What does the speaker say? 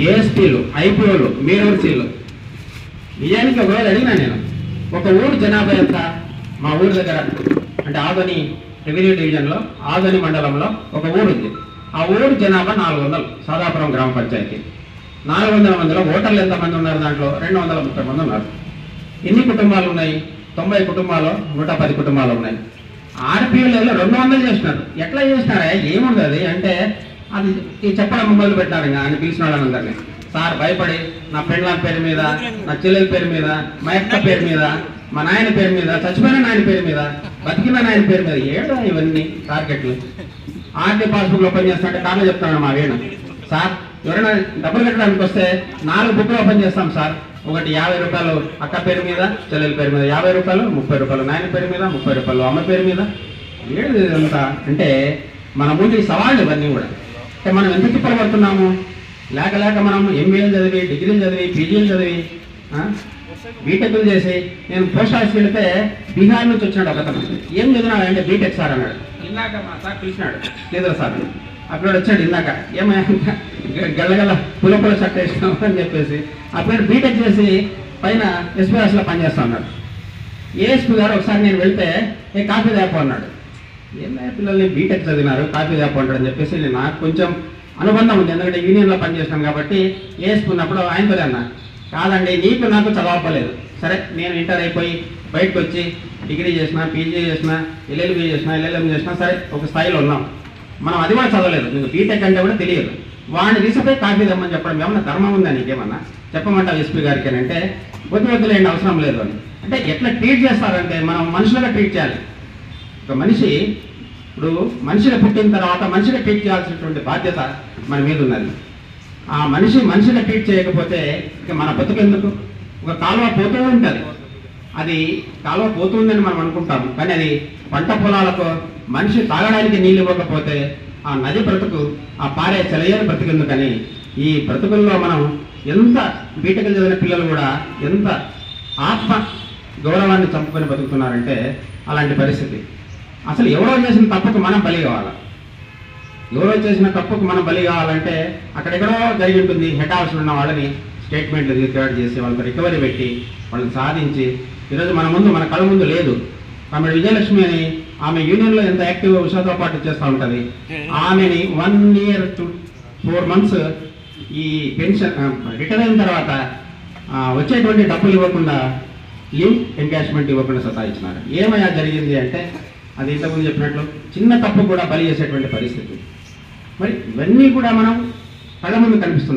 ఏఎస్పీలు, ఐపీఓలు, మీరవర్సీలు. నిజానికి ఒకవేళ అడిగినా నేను, ఒక ఊరు జనాభా ఎంత? మా ఊరి దగ్గర అంటే ఆదోని రెవెన్యూ డివిజన్లో, ఆదోని మండలంలో ఒక ఊరు ఉంది. ఆ ఊరు జనాభా 400, సదాపురం గ్రామ పంచాయతీ. 400 మందిలో ఓటర్లు ఎంతమంది ఉన్నారు? దాంట్లో 230 మంది ఉన్నారు. ఎన్ని కుటుంబాలు ఉన్నాయి? 90 కుటుంబాలు, 110 కుటుంబాలు ఉన్నాయి. ఆర్పీఎల్లో 200 చేసినారు. ఎట్లా చేసినారా? ఏముంది అది అంటే అది చెప్పడం మొదలు పెట్టినారు. ఆయన పిలిచిన వాళ్ళందరినీ, సార్ భయపడి నా ఫ్రెండ్ పేరు మీద, నా చెల్లెల పేరు మీద, మా అక్క పేరు మీద, మా నాయన పేరు మీద, చచ్చిపోయిన నాయన పేరు మీద, బతికిన నాయన పేరు మీద, ఏడా ఇవన్నీ టార్గెట్లు. ఆర్టీ పాస్బుక్లు ఓపెన్ చేస్తామంటే కారణం చెప్తాను మా వేణు, సార్ ఎవరైనా డబ్బులు కట్టడానికి వస్తే 4 బుక్లు ఓపెన్ చేస్తాం సార్. ఒకటి 50 రూపాయలు అక్క పేరు మీద, చెల్లెల పేరు మీద 50 రూపాయలు, 30 రూపాయలు నాయన పేరు మీద, 30 రూపాయలు అమ్మ పేరు మీద. ఏడు ఇదంతా అంటే మన ముందు ఈ సవాళ్ళు ఇవన్నీ కూడా. అంటే మనం ఎంత తిప్పలు పడుతున్నాము. లేక లేక మనం ఎంబీఏలు చదివి, డిగ్రీలు చదివి, పీజీలు చదివి, బీటెక్లు చేసి, నేను పోస్ట్ ఆఫీస్కి వెళితే బీహార్ నుంచి వచ్చినాడు ఒకతను. ఏం చదివినాడు అంటే బీటెక్ సార్ అన్నాడు. ఇందాక మా సార్ పిలిచినాడు, లేదా సార్ అప్పుడు వచ్చాడు ఇందాక, ఏమైనా గల్లగల్ల పుల షర్ట్ వేసినావు అని చెప్పేసి. అప్పుడు బీటెక్ చేసి పైన ఎస్పీ ఆఫీస్లో పనిచేస్తా ఉన్నాడు. ఏఎస్పీ గారు ఒకసారి నేను వెళ్తే కాఫీ తేపో అన్నాడు. ఏమైనా పిల్లల్ని బీటెక్ చదివినారు, కాఫీ తేపో అంటాడు అని చెప్పేసి నాకు కొంచెం అనుబంధం ఉంది, ఎందుకంటే యూనియన్లో పనిచేస్తాను కాబట్టి. ఏఎస్పీ ఉన్నప్పుడు ఆయనతోనే అన్నా, కాదండి నీకు నాకు చదవలేదు. సరే నేను ఇంటర్ అయిపోయి బయటకు వచ్చి డిగ్రీ చేసిన, పీజీ చేసిన, ఎల్ఎల్బీ చేసిన, ఎల్ఎల్ఎం చేసిన, సరే ఒక స్థాయిలో ఉన్నాం. మనం అది కూడా చదవలేదు, నీకు బీటెక్ అంటే కూడా తెలియదు. వాడిని తీసుకుపోయి కాఫీ తెమ్మని చెప్పడం ఏమన్నా ధర్మం ఉందా నీకేమన్నా? చెప్పమంటావు ఎస్పీ గారికి అని అంటే వద్దులేండి అవసరం లేదు అని. అంటే ఎట్లా ట్రీట్ చేస్తారంటే మనం మనుషులుగా ట్రీట్ చేయాలి. ఒక మనిషి ఇప్పుడు మనిషిగా పుట్టిన తర్వాత మనిషిగా ట్రీట్ చేయాల్సినటువంటి బాధ్యత మన మీద ఉన్నది. ఆ మనిషిగా ట్రీట్ చేయకపోతే ఇక మన బతుకెందుకు? ఒక కాలువ పోతూ ఉంటుంది, అది కాలువ పోతుందని మనం అనుకుంటాం, కానీ అది పంట పొలాలకు మనిషి తాగడానికి నీళ్ళు ఇవ్వకపోతే ఆ నది బ్రతుకు, ఆ పారే చెలయని బ్రతుకెందుకని ఈ బ్రతుకుల్లో మనం ఎంత బీటెకలు చదివిన పిల్లలు కూడా ఎంత ఆత్మ గౌరవాన్ని చంపుకొని బతుకుతున్నారంటే అలాంటి పరిస్థితి. అసలు ఎవరో చేసిన తప్పుకు మనం బలి కావాలి. ఎవరో చేసిన తప్పుకు మనం బలి కావాలంటే అక్కడెక్కడో జరిగి ఉంటుంది. హెడ్ ఆఫీస్లో ఉన్న వాళ్ళని స్టేట్మెంట్లు రికార్డ్ చేసి వాళ్ళకి రికవరీ పెట్టి వాళ్ళని సాధించి ఈరోజు మన ముందు, మన కళ్ళ ముందు లేదు. ఆమె విజయలక్ష్మి అని, ఆమె యూనియన్లో ఎంత యాక్టివ్గా ఉషాతో పాటు చేస్తూ ఉంటుంది. ఆమెని 1 year to 4 months ఈ పెన్షన్ రిటైర్ అయిన తర్వాత వచ్చేటువంటి డబ్బులు ఇవ్వకుండా, లీవ్ ఎంకాష్మెంట్ ఇవ్వకుండా సతాయించినారు. ఏమయ్యా జరిగింది అంటే అది ఇంతకుముందు చెప్పినట్లు చిన్న తప్పు కూడా బలి చేసేటువంటి పరిస్థితి. మరి ఇవన్నీ కూడా మనం కళ్ళ ముందు కనిపిస్తుంది.